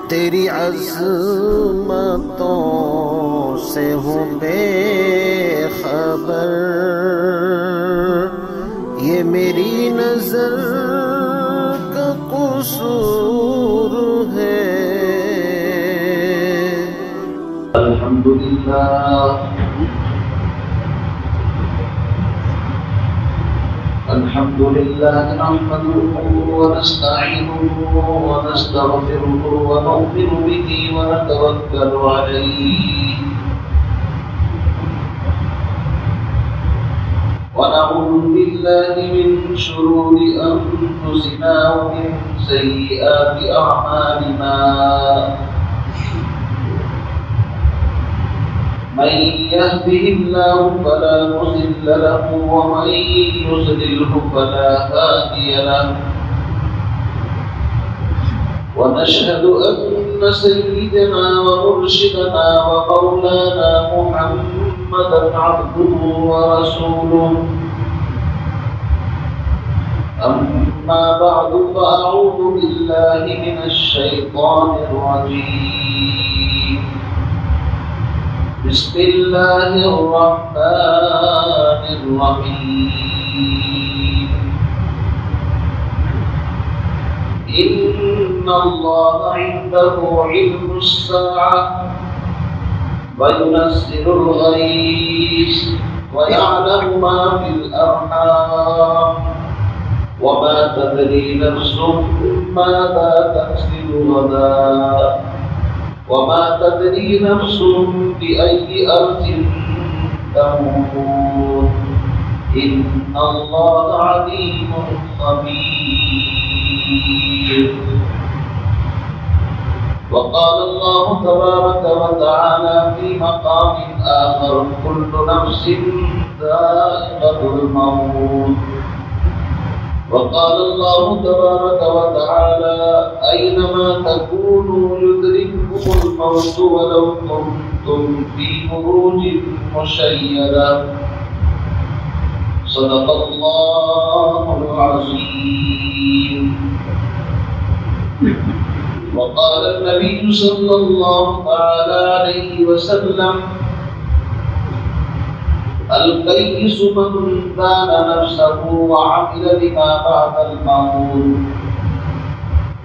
تیری عظمتوں سے ہوں بے خبر، یہ میری نظر کا قصور ہے۔ الحمد لله نحمده ونستعينه ونستغفره ونؤمن به ونتوكل عليه ونعوذ بالله من شرور أنفسنا ومن سيئات أعمالنا، من يهده الله فلا مضل له ومن يضلله فلا هادي له، ونشهد أن سيدنا ومرشدنا ومولانا محمدا عبده ورسوله. أما بعد فأعوذ بالله من الشيطان الرجيم. بسم الله الرحمن الرحيم. إن الله عنده علم الساعة وينزل الغيث ويعلم ما في الأرحام وما تدري نفس ماذا تكسب غدا وما تدري نفس بأي أرض تموت إن الله عليم خبير. وقال الله تبارك وتعالى في مقام آخر: كل نفس ذائقة الموت. وقال الله تبارك وتعالى: أينما تكونوا يدرككم الموت ولو كنتم في بروج مشيدة. صدق الله العظيم. وقال النبي صلى الله تعالى عليه وسلم: القيس من دان نفسه وعمل لما بعد الموت،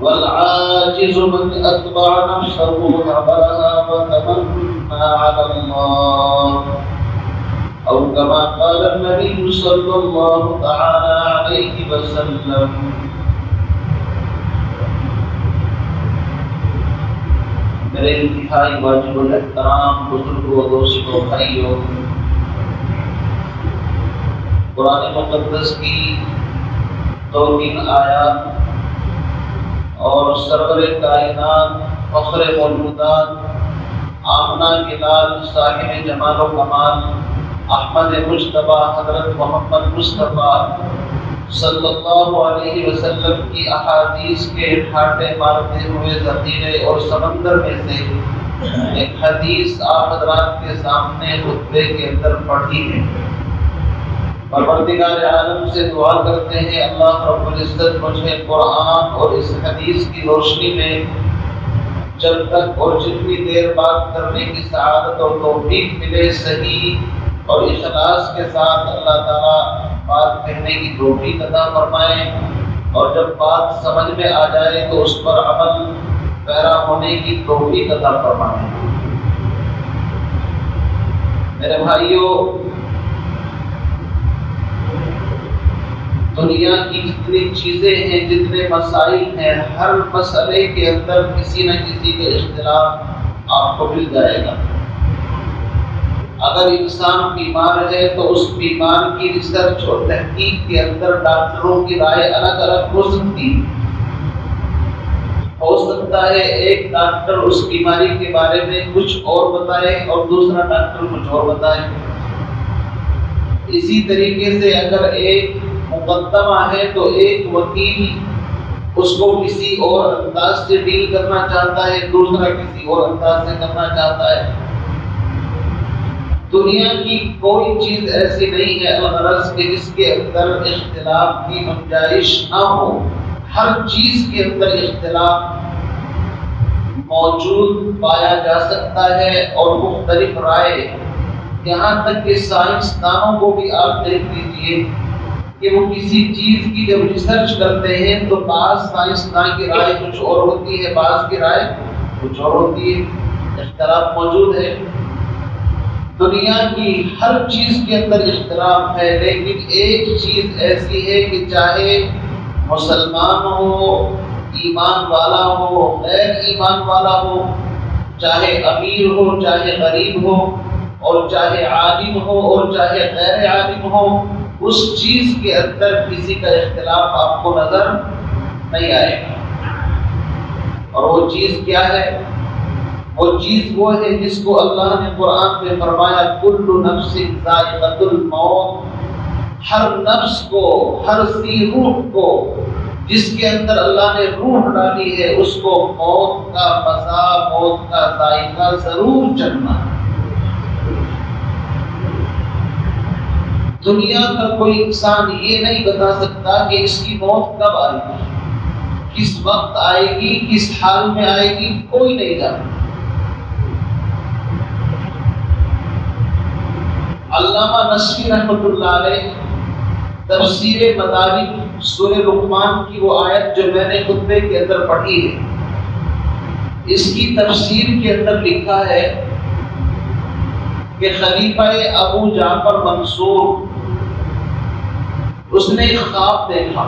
والعاجز من أتبع نفسه هواها وتمنى على الله، أو كما قال النبي صلى الله تعالى عليه وسلم. میرے انتہائی واجب الاحترام بزرگوں و دوستوں بھائیوں، قرآن مقدس کی 2-3 آیات اور سرور کائنات فخر موجودات آمنہ کے لال صاحب جمال و کمال احمد مجتبیٰ حضرت محمد مصطفیٰ صلی اللہ علیہ وسلم کی احادیث کے ٹھاٹے مارتے ہوئے ذخیرے اور سمندر میں سے ایک حدیث آپ حضرات کے سامنے خطبے کے اندر پڑھی ہے۔ پروردگار عالم سے دعا کرتے ہیں اللہ رب العزت مجھے قرآن اور اس حدیث کی روشنی میں جب تک اور جتنی دیر بات کرنے کی سعادت اور توفیق ملے صحیح اور اخلاص کے ساتھ اللہ تعالیٰ بات کہنے کی توفیق عطا فرمائے، اور جب بات سمجھ میں آ جائے تو اس پر عمل پیرا ہونے کی توفیق عطا فرمائے۔ میرے بھائیوں، دنیا کی جتنی چیزیں ہیں، جتنے مسائل ہیں، ہر مسئلے کے اندر کسی نہ کسی کا اختلاف آپ کو مل جائے گا۔ اگر انسان بیمار ہے تو اس بیمار کی ریسرچ اور تحقیق کے اندر ڈاکٹروں کی رائے الگ الگ ہو سکتی ہے۔ ہو سکتا ہے ایک ڈاکٹر اس بیماری کے بارے میں کچھ اور بتائے اور دوسرا ڈاکٹر کچھ اور بتائے۔ اسی طریقے سے اگر ایک مقدمہ ہے تو ایک وکیل اس کو کسی اور انداز سے ڈیل کرنا چاہتا ہے، دوسرا کسی اور انداز سے کرنا چاہتا ہے۔ دنیا کی کوئی چیز ایسی نہیں ہے الغرض کہ جس کے اندر اختلاف کی گنجائش نہ ہو۔ ہر چیز کے اندر اختلاف موجود پایا جا سکتا ہے، اور مختلف رائے، یہاں تک کہ سائنسدانوں کو بھی آپ دیکھ لیجیے کہ وہ کسی چیز کی جب ریسرچ کرتے ہیں تو بعض سائنسدان کی رائے کچھ اور ہوتی ہے، بعض کی رائے کچھ اور ہوتی ہے، اختلاف موجود ہے۔ دنیا کی ہر چیز کے اندر اختلاف ہے، لیکن ایک چیز ایسی ہے کہ چاہے مسلمان ہو، ایمان والا ہو، غیر ایمان والا ہو، چاہے امیر ہو، چاہے غریب ہو، اور چاہے عالم ہو اور چاہے غیر عالم ہو، اس چیز کے اندر کسی کا اختلاف آپ کو نظر نہیں آئے گا۔ اور وہ چیز کیا ہے؟ وہ چیز وہ ہے جس کو اللہ نے قرآن میں فرمایا کل نفس ذائقۃ الموت، ہر نفس کو، ہر ذی روح کو، جس کے اندر اللہ نے روح ڈالی ہے، اس کو موت کا مزہ، موت کا ذائقہ ضرور چکھنا ہے۔ دنیا کا کوئی انسان یہ نہیں بتا سکتا کہ اس کی موت کب آئے گی، کس وقت آئے گی، کس حال میں آئے گی، کوئی نہیں جانتا۔ علامہ نصفی رحمۃ اللہ علیہ تفسیر مدارک سورہ لقمان کی وہ آیت جو میں نے خطبے کے اندر پڑھی ہے، اس کی تفسیر کے اندر لکھا ہے کہ خلیفہ ابو جعفر منصور اس نے ایک خواب دیکھا،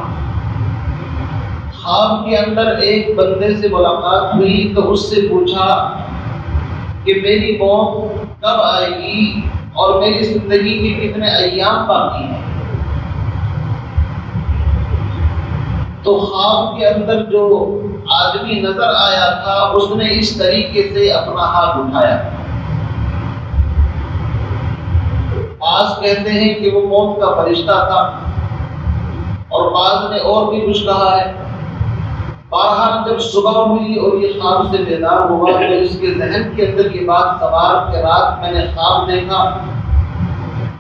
خواب کے اندر ایک بندے سے ملاقات ہوئی تو اس سے پوچھا کہ میری موت کب آئے گی اور میری زندگی کے کتنے ایام باقی ہیں۔ تو خواب کے اندر جو آدمی نظر آیا تھا اس نے اس طریقے سے اپنا ہاتھ اٹھایا۔ بعض کہتے ہیں کہ وہ موت کا فرشتہ تھا، اور بعض نے اور بھی کچھ کہا ہے۔ بہرحال جب صبح ہوئی اور یہ خواب سے بیدار ہوا تو اس کے ذہن کے اندر یہ بات سوار کہ رات میں نے خواب دیکھا،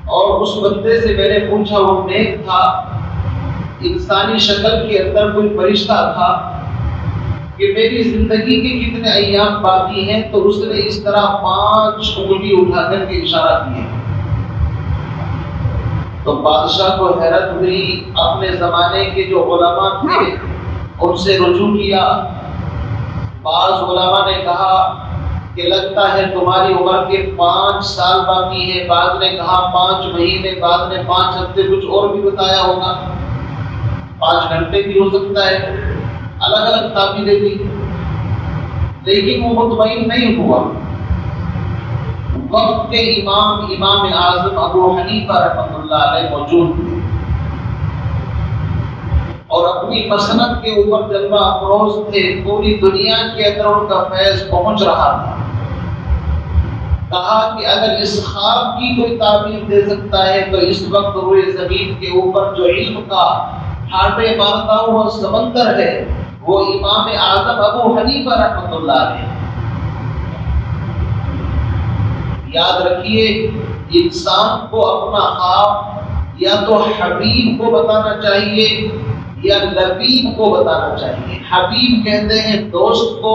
اور اس بندے سے میں نے پوچھا، وہ نیک تھا، انسانی شکل کے اندر کوئی فرشتہ تھا، کہ میری زندگی کے کتنے ایام باقی ہیں، تو اس نے اس طرح 5 انگلی اٹھا کر کے اشارہ کیے۔ تو بادشاہ کو حیرت ہوئی، اپنے زمانے کے جو علماء تھے ان سے رجوع کیا۔ بعض علماء نے کہا کہ لگتا ہے تمہاری عمر کے 5 سال باقی ہے، بعض نے کہا 5 مہینے، بعض نے 5 ہفتے، کچھ اور بھی بتایا ہوگا، 5 گھنٹے بھی ہو سکتا ہے، الگ الگ تعبیریں دی، لیکن وہ مطمئن نہیں ہوا۔ وقت کے امام اعظم ابو حنیفہ رحمۃ اللہ علیہ موجود تھے، اور اپنی مسند کے اوپر جلوہ افروز تھے، پوری دنیا کے اندر ان کا فیض پہنچ رہا تھا۔ کہا کہ اگر اس خواب کی کوئی تعبیر دے سکتا ہے تو اس وقت روئے زمین کے اوپر جو علم کا ٹھاٹھے مارتا ہوا سمندر ہے وہ امام اعظم ابو حنیفہ رحمۃ اللہ علیہ۔ یاد رکھیے، انسان کو اپنا خواب یا تو حبیب کو بتانا چاہیے یا لبیب کو بتانا چاہیے۔ حبیب کہتے ہیں دوست کو،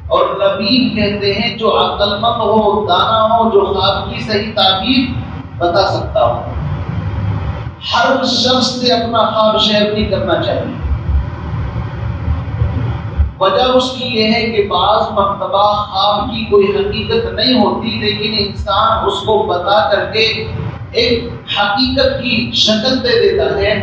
اور لبیب کہتے ہیں جو عقل مند ہو، دانا ہو، جو خواب کی صحیح تعبیر بتا سکتا ہو۔ ہر شخص سے اپنا خواب شیئر نہیں کرنا چاہیے۔ وجہ اس کی یہ ہے کہ بعض مرتبہ خواب کی کوئی حقیقت نہیں ہوتی، لیکن انسان اس کو بتا کر کے ایک حقیقت کی شکل دے دیتا ہے،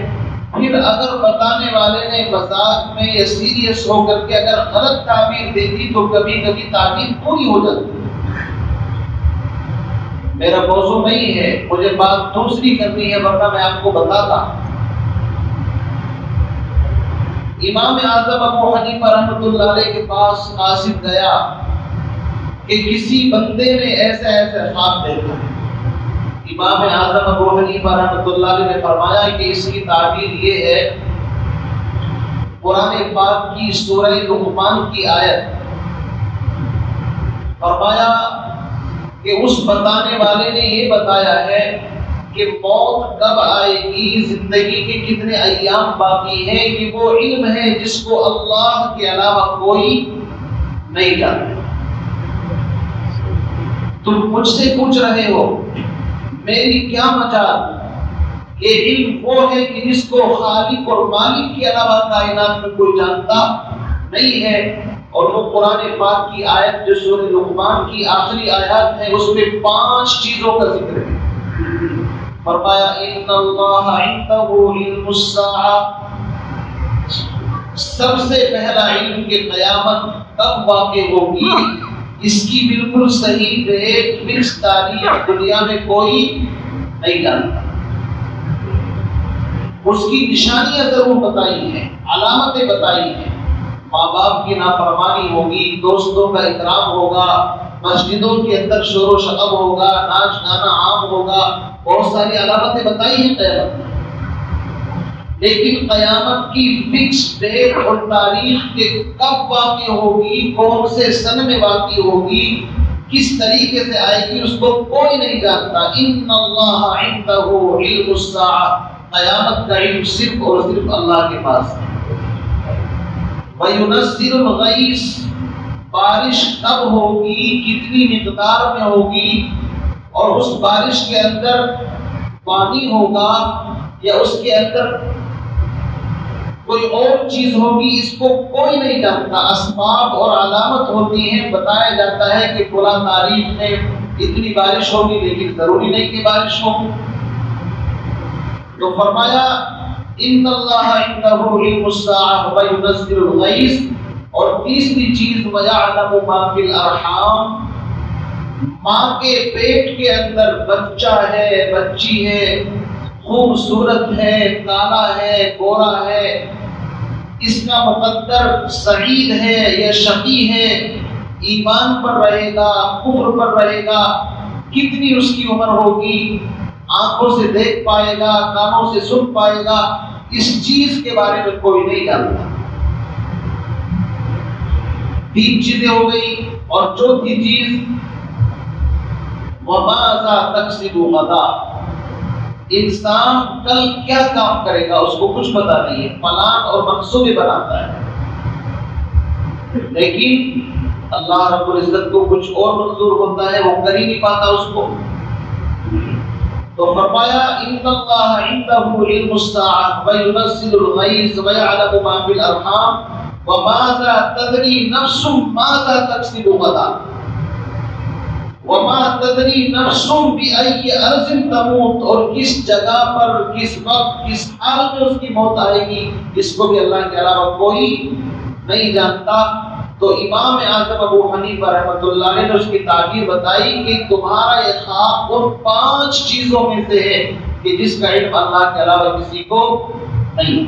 پھر اگر بتانے والے نے مذاق میں یا سیریس ہو کر کے اگر غلط تعبیر دے دی تو کبھی کبھی تعبیر پوری ہو جاتی ہے۔ میرا موضوع نہیں ہے، مجھے بات دوسری کرنی ہے، ورنہ میں آپ کو بتاتا۔ امام اعظم ابو حنیفہ رحمۃ اللہ علیہ کے پاس قاصد گیا کہ کسی بندے نے ایسا ایسا خواب دیکھا۔ امام اعظم ابو حنیفہ رحمۃ اللہ علیہ نے فرمایا کہ اس کی تعبیر یہ ہے، قرآن پاک کی سورہ لقمان کی آیت، فرمایا کہ اس بتانے والے نے یہ بتایا ہے کہ موت کب آئے گی، زندگی کے کتنے ایام باقی ہیں، کہ وہ علم ہے جس کو اللہ کے علاوہ کوئی نہیں جانتے. تم مجھ سے پوچھ رہے ہو میری کیا مجال. یہ علم وہ ہے کہ جس کو خالق اور مالک کے علاوہ کائنات میں کوئی جانتا نہیں ہے. اور وہ قرآن پاک کی آیت جو سورہ لقمان کی آخری آیات ہے اس میں 5 چیزوں کا ذکر ہے. فرمایا ان اللہ عنده علم الساعہ، سب سے پہلا علم کہ قیامت کب واقع ہوگی اس کی بالکل صحیح ڈیٹ فکس تاریخ دنیا میں کوئی نہیں جانتا. اس کی نشانیاں ضرور بتائی ہیں، علامتیں بتائی ہیں. ماں باپ کی نافرمانی ہوگی، دوستوں کا احترام ہوگا، مسجدوں کے اندر شور و شغب ہوگا، ناچ گانا عام ہوگا، بہت ساری علامتیں بتائی ہیں قیامت میں. لیکن قیامت کی فکس ڈیٹ اور تاریخ کے کب واقع ہوگی، کون سے سن میں واقع ہوگی، کس طریقے سے آئے گی، اس کو کوئی نہیں جانتا. ان اللہ عنده علم الساعہ، قیامت کا علم صرف اور صرف اللہ کے پاس ہے. وَيُنَزِّلُ الْغَيْثَ، بارش کب ہوگی، کتنی مقدار میں ہوگی، اور اس بارش کے اندر پانی ہوگا یا اس کے اندر کوئی اور چیز ہوگی، اس کو کوئی نہیں جانتا. اسباب اور علامت ہوتی ہیں، بتایا جاتا ہے کہ فلاں تاریخ میں اتنی بارش ہوگی، لیکن ضروری نہیں کہ بارش ہو. تو فرمایا ان اللہ عنده علم الساعہ وینزل الغیث. اور تیسری چیز ویعلم ما فی الارحام، ماں کے پیٹ کے اندر بچہ ہے، بچی ہے، خوبصورت ہے، کالا ہے، گورا ہے، اس کا مقدر سعید ہے یا شقی ہے، ایمان پر رہے گا، کفر پر رہے گا، کتنی اس کی عمر ہوگی، آنکھوں سے دیکھ پائے گا، کانوں سے سن پائے گا، اس چیز کے بارے میں کوئی نہیں جانتا. 3 چیزیں ہو گئی. اور چوتھی چیز وَمَاذَا تَكْسِبُ غَدًا، انسان کل کیا کام کرے گا اس کو کچھ پتا نہیں ہے. پلان اور منصوبے بناتا ہے، لیکن اللہ رب العزت کو کچھ اور منظور ہوتا ہے، وہ کر ہی نہیں پاتا اس کو. تو فرمایا ان اللہ عنده علم الساعہ وینزل الغیث ویعلم ما فی الارحام وماذا تدری نفس ماذا تکسب غدا وما تدری نفس بأی ارض تموت، اور کس جگہ پر، کس وقت، کس حال میں اس کی موت آئے گی، اس کو بھی اللہ کے علاوہ کوئی نہیں جانتا. تو امام اعظم ابو حنیفہ رحمۃ اللہ علیہ نے اس کی تعبیر بتائی کہ تمہارا یہ خواب ان 5 چیزوں میں سے ہے کہ جس کا علم اللہ کے علاوہ کسی کو نہیں.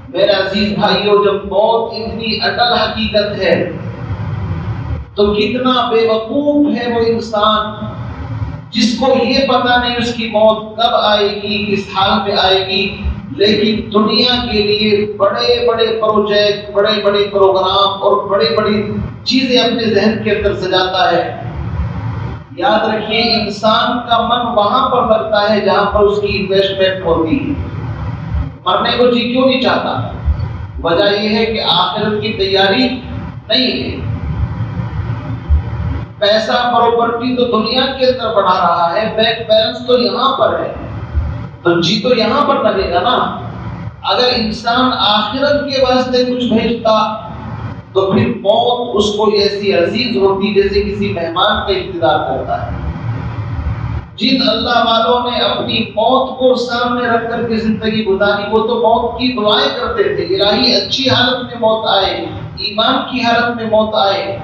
میرے عزیز بھائیوں، جب موت اتنی اٹل حقیقت ہے تو کتنا بے وقوف ہے وہ انسان جس کو یہ پتہ نہیں اس کی موت کب آئے گی، کس حال میں آئے گی، لیکن دنیا کے لیے بڑے بڑے پروجیکٹ، بڑے بڑے پروگرام اور بڑی بڑی چیزیں اپنے ذہن کے اندر سجاتا ہے. یاد رکھیے انسان کا من وہاں پر لگتا ہے جہاں پر اس کی انویسٹمنٹ ہوتی ہے. مرنے کو جی کیوں نہیں چاہتا؟ وجہ یہ ہے کہ آخرت کی تیاری نہیں ہے. پیسہ پراپرٹی تو دنیا کے اندر بڑھا رہا ہے، بینک بیلنس تو یہاں پر ہے، تو جی تو یہاں پر لگے گا نا. اگر انسان آخرت کے واسطے کچھ بھیجتا تو پھر موت اس کو ایسی عزیز ہوتی جیسے کسی مہمان کا انتظار کرتا ہے. جن اللہ والوں نے اپنی موت کو سامنے رکھ کر کے زندگی گزاری، وہ تو موت کی دعائیں کرتے تھے، الہی اچھی حالت میں موت آئے، ایمان کی حالت میں موت آئے.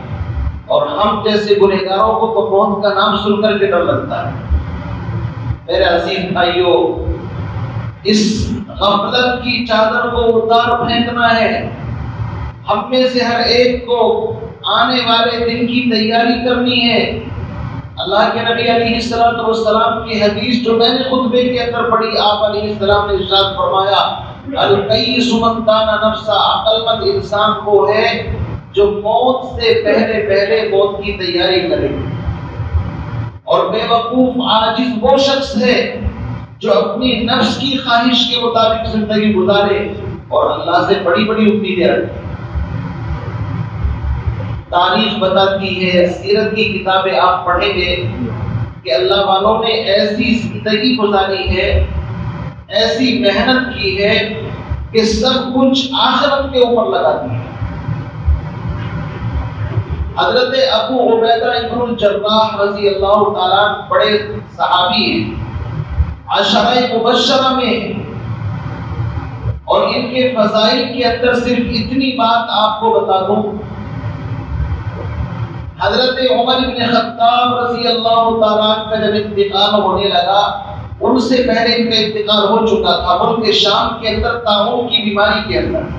اور ہم جیسے گنہگاروں کو تو موت کا نام سن کر کے ڈر لگتا ہے. میرے عزیز بھائیوں، اس غفلت کی چادر کو اتار پھینکنا ہے. ہم میں سے ہر ایک کو آنے والے دن کی تیاری کرنی ہے. اللہ کے نبی علیہ السلام کی حدیث جو میں نے خطبے کے اندر پڑھی، آپ علیہ السلام نے ارشاد فرمایا القیس من دان نفسہ، عقل مند انسان وہ ہے جو موت سے پہلے پہلے موت کی تیاری کرے. اور بے وقوف عاجز وہ شخص ہے جو اپنی نفس کی خواہش کے مطابق زندگی گزارے اور اللہ سے بڑی بڑی امیدیں رکھے. تاریخ بتاتی ہے، سیرت کی کتابیں آپ پڑھیں گے کہ اللہ والوں نے ایسی زندگی گزاری ہے، ایسی محنت کی ہے کہ سب کچھ آخرت کے اوپر لگا دیا۔ حضرت ابو عبیدہ ابن الجراح رضی اللہ تعالیٰ بڑے صحابی ہیں، عشرہ مبشرہ میں ہیں، اور ان کے فضائل کے اندر صرف اتنی بات آپ کو بتا دوں، حضرت عمر بن خطاب رضی اللہ تعالیٰ کا جب انتقال ہونے لگا، ان سے پہلے ان کا انتقال ہو چکا تھا، ملک شام کے اندر طاعون کی بیماری کے اندر،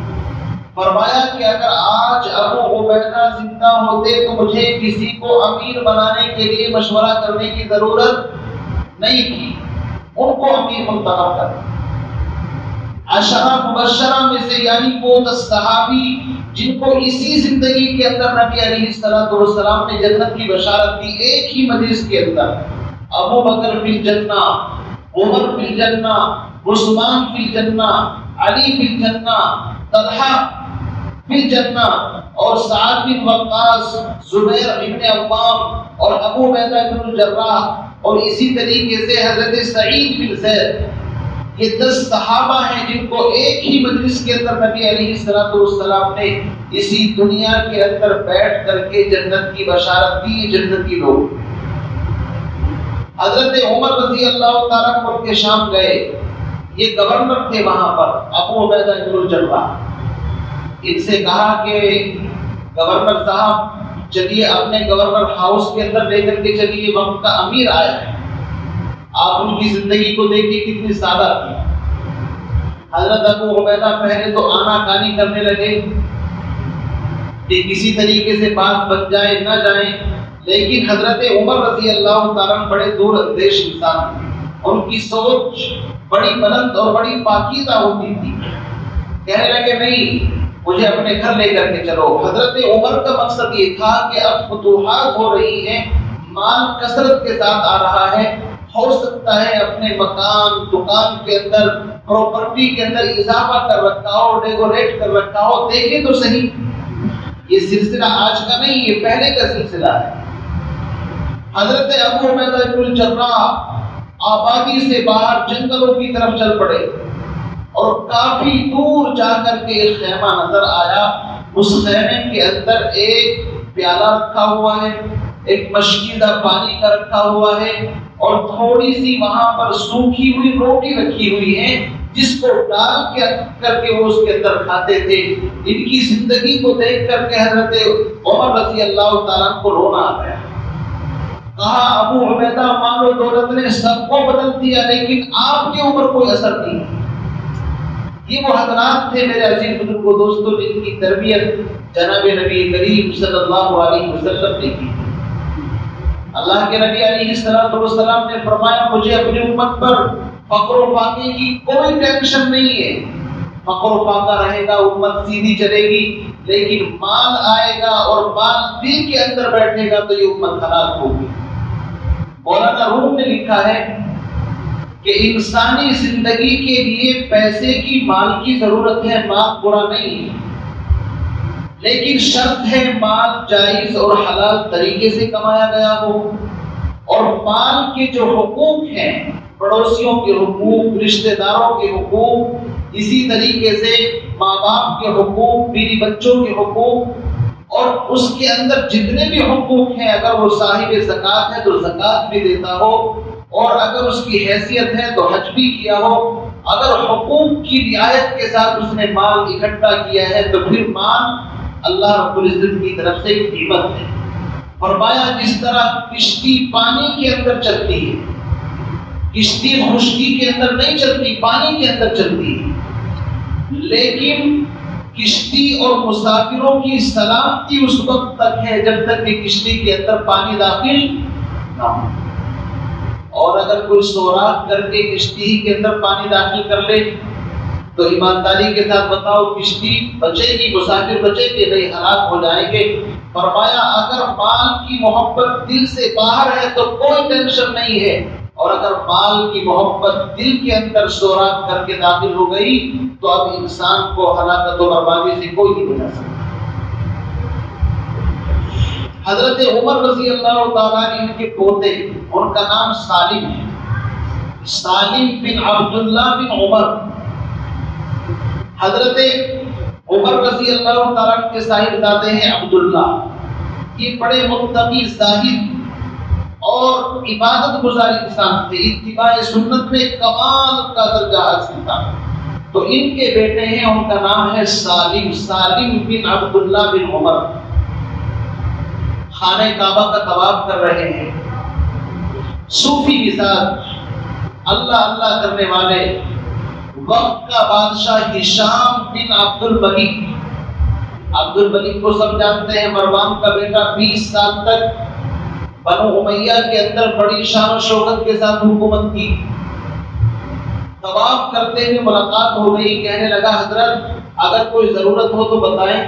فرمایا کہ اگر آج ابو عبیدہ زندہ ہوتے تو مجھے کسی کو امیر بنانے کے لیے مشورہ کرنے کی ضرورت نہیں تھی، ان کو امیر منتخب کر۔ عشرہ مبشرہ میں سے یعنی وہ 10 صحابی جن کو اسی زندگی کے اندر نبی علیہ السلام نے جنت کی بشارت دی، ایک ہی مجلس کے اندر، ابو بکر فی الجنہ، عمر فی الجنہ، عثمان فی الجنہ، علی فی الجنہ، طلحہ فی الجنہ، اور سعد بن وقاص، زبیر بن عوام اور ابو عبیدہ بن الجراح، اور اسی طریقے سے حضرت سعید بن زید، یہ 10 صحابہ ہیں جن کو ایک ہی مجلس کے اندر نبی علیہ السلام نے اسی دنیا کے اندر بیٹھ کر کے جنت کی بشارت دی، جنتی لوگ۔ حضرت عمر رضی اللہ تعالیٰ ملک شام گئے، یہ گورنر تھے وہاں پر، ابو عبیدہ بن الجراح، ان سے کہا کہ گورنر صاحب چلیے اپنے گورنر ہاؤس کے اندر لے کر کے چلیے، وقت کا امیر آیا ہے، آپ ان کی زندگی کو دیکھیں کتنی سادہ تھی۔ حضرت ابو عبیدہ پہلے تو آنا کانی کرنے لگے کہ کسی طریقے سے بات بن جائے نہ جائے، لیکن حضرت عمر رضی اللہ تعالیٰ بڑے دور اندیش انسان تھے، ان کی سوچ بڑی بلند اور بڑی پاکیزہ ہوتی تھی، کہنے لگے نہیں مجھے اپنے گھر لے کر کے چلو۔ حضرت عمر کا مقصد یہ تھا کہ اب فتوحات ہو رہی ہیں، مال کثرت کے ساتھ آ رہا ہے، ہو سکتا ہے اپنے مکان دکان کے اندر پراپرٹی کے اندر اضافہ کر رکھا ہو، ڈیکوریٹ کر رکھا ہو، دیکھیں تو صحیح، یہ سلسلہ آج کا نہیں، یہ پہلے کا سلسلہ ہے۔ حضرت ابو عبیدہ بن الجراح آبادی سے باہر جنگلوں کی طرف چل پڑے، اور کافی دور جا کر کے ایک خیمہ نظر آیا، اس خیمے کے اندر ایک پیالہ رکھا ہوا ہے، ایک مشکیزہ پانی کا رکھا ہوا ہے، اور تھوڑی سی وہاں پر سوکھی ہوئی روٹی رکھی ہوئی ہے جس کو ڈال کر کے وہ اس کے اندر کھاتے تھے۔ ان کی زندگی کو دیکھ کر کے حضرت عمر رضی اللہ تعالیٰ کو رونا آ گیا، کہا ابو عبیدہ مال و دولت نے سب کو بدل دیا لیکن آپ کے اوپر کوئی اثر نہیں۔ یہ وہ حضرات تھے میرے عزیز بزرگوں دوستوں جن کی تربیت جناب نبی کریم صلی اللہ علیہ وسلم نے کی۔ اللہ کے نبی علیہ السلام نے فرمایا مجھے اپنی امت پر فقر و فاقے کی کوئی ٹینشن نہیں ہے، فقر و فاقہ رہے گا، امت سیدھی چلے گی، لیکن مال آئے گا اور مال دل کے اندر بیٹھے گا تو یہ امت ہلاک ہوگی۔ مولانا روم نے لکھا ہے کہ انسانی زندگی کے لیے پیسے کی مال کی ضرورت ہے، مال برا نہیں ہے، لیکن شرط ہے مال جائز اور حلال طریقے سے کمایا گیا ہو، اور مال کے جو حقوق ہیں، پڑوسیوں کے حقوق، رشتہ داروں کے حقوق، اسی طریقے سے ماں باپ کے حقوق، بیوی بچوں کے حقوق، اور اس کے اندر جتنے بھی حقوق ہیں اگر وہ صاحب زکوٰۃ ہے تو زکوٰۃ بھی دیتا ہو، اور اگر اس کی حیثیت ہے تو حج بھی کیا ہو، اگر حقوق کی رعایت کے ساتھ اس نے مال اکٹھا کیا ہے تو پھر مال اللہ رب العزت کی طرف سے قیمت ہے۔ فرمایا جس طرح کشتی پانی کے اندر چلتی ہے، کشتی خشکی کے اندر نہیں چلتی، پانی کے اندر چلتی ہے، لیکن کشتی اور مسافروں کی سلامتی اس وقت تک ہے جب تک کہ کشتی کے اندر پانی داخل نہ ہو، اور اگر کوئی سوراخ کر کے کشتی کے اندر پانی داخل کر لے تو ایمانداری کے ساتھ بتاؤ کشتی بچے گی، مسافر بچے گی نہیں، ہلاک ہو جائیں گے۔ فرمایا اگر مال کی محبت دل سے باہر ہے تو کوئی ٹینشن نہیں ہے، اور اگر مال کی محبت دل کے اندر سوراخ کر کے داخل ہو گئی تو اب انسان کو ہلاکت و بربادی سے کوئی نہیں بچا سکتا۔ حضرت عمر رضی اللہ تعالیٰ عنہ کے پوتے، ان کا نام سالم ہے، سالم بن عبداللہ بن عمر۔ حضرت عمر رضی اللہ تعالیٰ عنہ کے صاحبزادے ہیں عبداللہ، یہ بڑے متقی زاہد اور عبادت گزار انسان تھے، اتباع سنت میں کمال کا درجہ حاصل تھا۔ تو ان کے بیٹے ہیں، ان کا نام ہے سالم، سالم بن عبداللہ بن عمر۔ خانہ کعبہ کا طواف کر رہے ہیں، صوفی مزاج، اللہ اللہ کرنے والے، وقت کا بادشاہ ہشام بن عبد الملک، عبد الملک کو سب جانتے ہیں، مروان کا بیٹا، 20 سال تک بنو امیہ کے اندر بڑی شان و شوکت کے ساتھ حکومت کی۔ طواف کرتے ہوئے ملاقات ہو گئی، کہنے لگا حضرت اگر کوئی ضرورت ہو تو بتائیں۔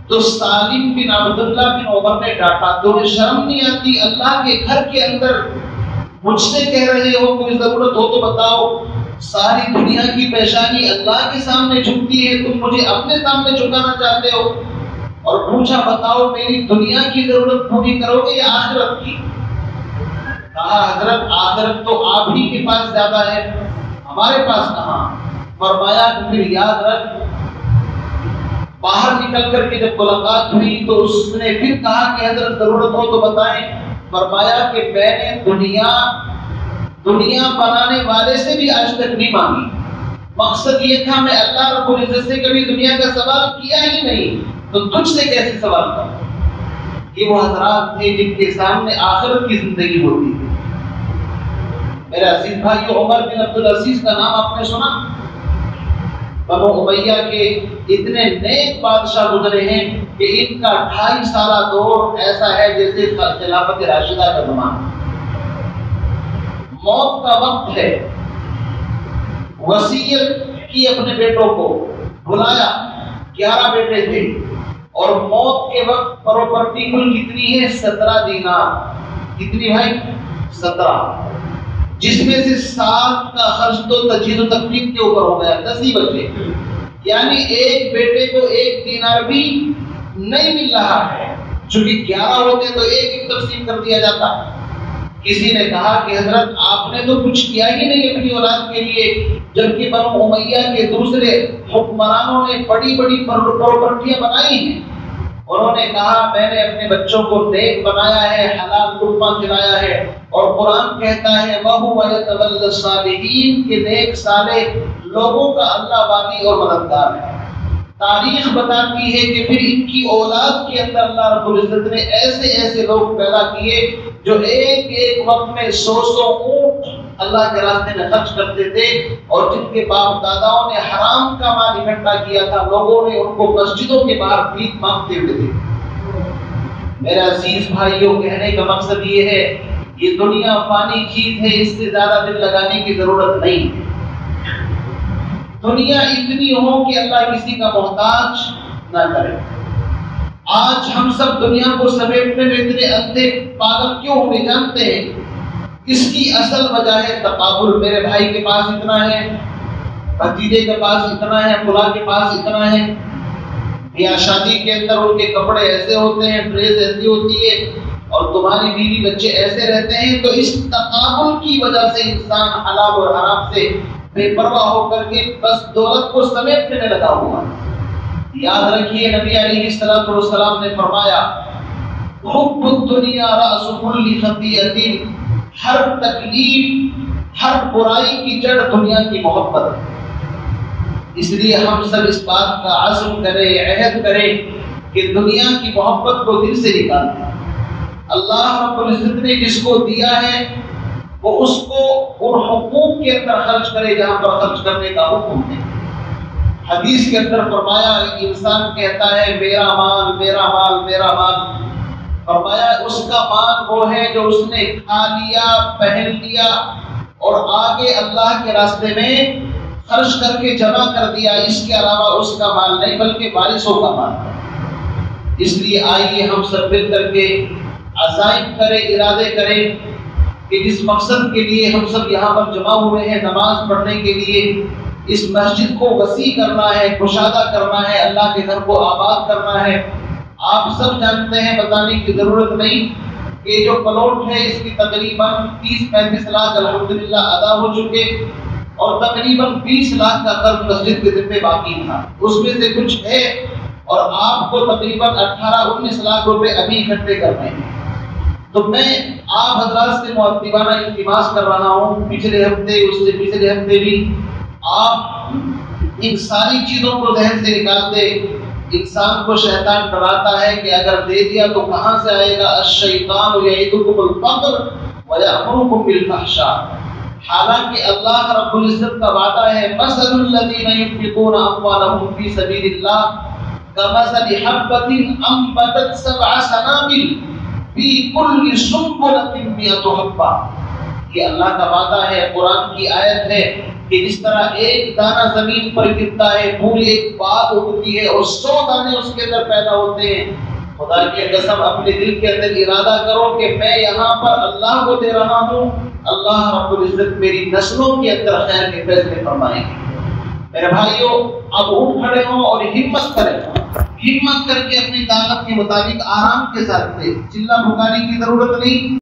تو سالم بن عبداللہ بن عمر نے ڈانٹا، تمہیں شرم نہیں آتی؟ اللہ کے گھر کے اندر مجھ سے کہہ رہے ہو کوئی ضرورت ہو تو بتاؤ، ساری دنیا کی پیشانی اللہ کے سامنے جھکتی ہے، تم مجھے اپنے سامنے جھکانا چاہتے ہو؟ اور پوچھا بتاؤ میری دنیا کی ضرورت پوری کرو گے یا آخرت کی؟ کہا حضرت آخرت تو آپ ہی کے پاس زیادہ ہے، ہمارے پاس کہاں؟ فرمایا کہ پھر یاد رکھ، باہر نکل کر کے جب ملاقات ہوئی تو اس نے پھر کہا کہ حضرت ضرورت ہو تو بتائیں۔ فرمایا کہ میں نے دنیا بنانے والے سے بھی آج تک نہیں مانگی، مقصد یہ تھا میں اللہ رب العزت سے کبھی دنیا کا سوال کیا ہی نہیں، تو تجھ سے کیسے سوال کروں؟ یہ وہ حضرات تھے جن کے سامنے آخرت کی زندگی ہوتی ہے۔ میرے عزیز بھائی، عمر بن عبدالعزیز کا نام آپ نے سنا؟ بنو امیہ کے اتنے نیک بادشاہ گزرے ہیں کہ ان کا 2.5 سالہ دور ایسا ہے جیسے خلافت راشدہ کا زمانہ۔ موت کا وقت ہے، وصیت کی اپنے بیٹوں کو، بلایا، 11 بیٹے تھے، اور موت کے وقت پراپرٹی کل کتنی ہے؟ 17 دینار۔ کتنی بھائی؟ 17، جس میں سے 7 کا خرچ تو تجہیز و تکفین کے اوپر ہو گیا، 10 ہی بچے، یعنی ایک بیٹے کو 1 دینار بھی نہیں مل رہا ہے، چونکہ 11 ہوتے تو ایک تقسیم کر دیا جاتا۔ کسی نے کہا کہ حضرت آپ نے تو کچھ کیا ہی نہیں اپنی اولاد کے لیے، جبکہ بنو امیہ کے دوسرے حکمرانوں نے بڑی بڑی پراپرٹیاں بنائی ہیں۔ انہوں نے کہا میں نے اپنے بچوں کو نیک بنایا ہے، حلال لقمہ کھلایا ہے، اور قرآن کہتا ہے وَهُوَ يَتَوَلَّى الصَّالِحِينَ کہ نیک صالح لوگوں کا اللہ والی اور مددگار ہے۔ تاریخ بتاتی ہے کہ پھر ان کی اولاد کے اندر اللہ رب العزت نے ایسے ایسے لوگ پیدا کیے جو ایک وقت میں 100 اونٹ اللہ کے راستے میں خرچ کرتے تھے، اور جن کے باپ داداؤں نے حرام کا مال اکٹھا کیا تھا، لوگوں نے ان کو مسجدوں کے باہر بھیک مانگتے ہوئے دیکھا۔ میرے عزیز بھائیوں، کہنے کا مقصد یہ ہے یہ دنیا فانی چیز ہے، اس سے زیادہ دل لگانے کی ضرورت نہیں ہے۔ دنیا اتنی ہو کہ اللہ کسی کا محتاج نہ کرے۔ آج ہم سب دنیا کو سمیٹنے میں اتنے اندھے پاگل کیوں ہونے جانتے ہیں؟ اس کی اصل وجہ ہے تقابل۔ میرے بھائی کے پاس اتنا ہے، بھتیجے کے پاس اتنا ہے، فلاں کے پاس اتنا ہے، یا شادی کے اندر ان کے کپڑے ایسے ہوتے ہیں، ڈریس ایسی ہوتی ہے، اور تمہاری بیوی بچے ایسے رہتے ہیں۔ تو اس تقابل کی وجہ سے انسان حلال اور حرام سے بے پرواہ ہو کر کے بس دولت کو سمیٹنے میں لگا ہوا۔ یاد رکھیے نبی علیہ الصلوۃ والسلام نے فرمایا حب الدنیا رأس کل خطیئۃ، ہر تکلیف، ہر برائی کی جڑ دنیا کی محبت ہے۔ اس لیے ہم سب اس بات کا عزم کریں، عہد کریں کہ دنیا کی محبت کو دل سے نکال دیں۔ اللہ رب العزت نے جس کو دیا ہے وہ اس کو ان حقوق کے اندر خرچ کرے جہاں پر خرچ کرنے کا حکم ہے۔ حدیث کے اندر فرمایا انسان کہتا ہے میرا مال میرا مال میرا مال، فرمایا اس کا مال وہ ہے جو اس نے کھا لیا، پہن لیا اور آگے اللہ کے راستے میں خرچ کر کے جمع کر دیا، اس کے علاوہ اس کا مال نہیں بلکہ وارثوں کا مال ہے۔ اس لیے آئیے ہم سب مل کر کے عزائم کریں، ارادے کریں کہ جس مقصد کے لیے ہم سب یہاں پر جمع ہوئے ہیں، نماز پڑھنے کے لیے، اس مسجد کو وسیع کرنا ہے، کشادہ کرنا ہے، اللہ کے گھر کو آباد کرنا ہے، آپ سب جانتے ہیں، بتانے کی ضرورت نہیں کہ جو پلاٹ ہے اس کی تقریباً 30-35 لاکھ الحمدللہ ادا ہو چکے، اور تقریباً 20 لاکھ کا قرض مسجد کے ذمہ باقی تھا، اس میں سے کچھ ہے، اور آپ کو تقریباً 18-19 لاکھ روپے ابھی اکٹھے کرنے ہیں۔ تو میں آپ حضرات سے مؤدبانہ التماس کر رہا ہوں، پچھلے ہفتے، اس سے پچھلے ہفتے بھی آپ ان ساری چیزوں کو ذہن سے نکال دے۔ انسان کو شیطان ڈراتا ہے کہ اگر دے دیا تو کہاں سے آئے گا، الشیطان یعدکم الفقر ویأمرکم بالفحشاء، حالانکہ اللہ رب العزت کا وعدہ ہے، مثل الذین ينفقون اموالهم فی سبیل اللہ کمثل حبۃ انبتت 7 سنابل فی کل سنبلۃ 100 حبہ۔ یہ اللہ کا وعدہ ہے، قرآن کی آیت ہے کہ جس طرح ایک دانہ زمین پر گرتا ہے پوری ایک باغ اگتی ہے اور 100 دانے اس کے اندر پیدا ہوتے ہیں۔ خدا کی قسم اپنے دل کے اندر ارادہ کرو کہ میں یہاں پر اللہ کو دے رہا ہوں، اللہ رب العزت میری نسلوں کے اندر خیر کے فیصلے فرمائیں گے۔ میرے بھائیوں، اب اٹھ کھڑے ہوں اور ہمت کریں، ہمت کر کے اپنی طاقت کے مطابق آرام کے ساتھ چلہ پکارنے کی ضرورت نہیں۔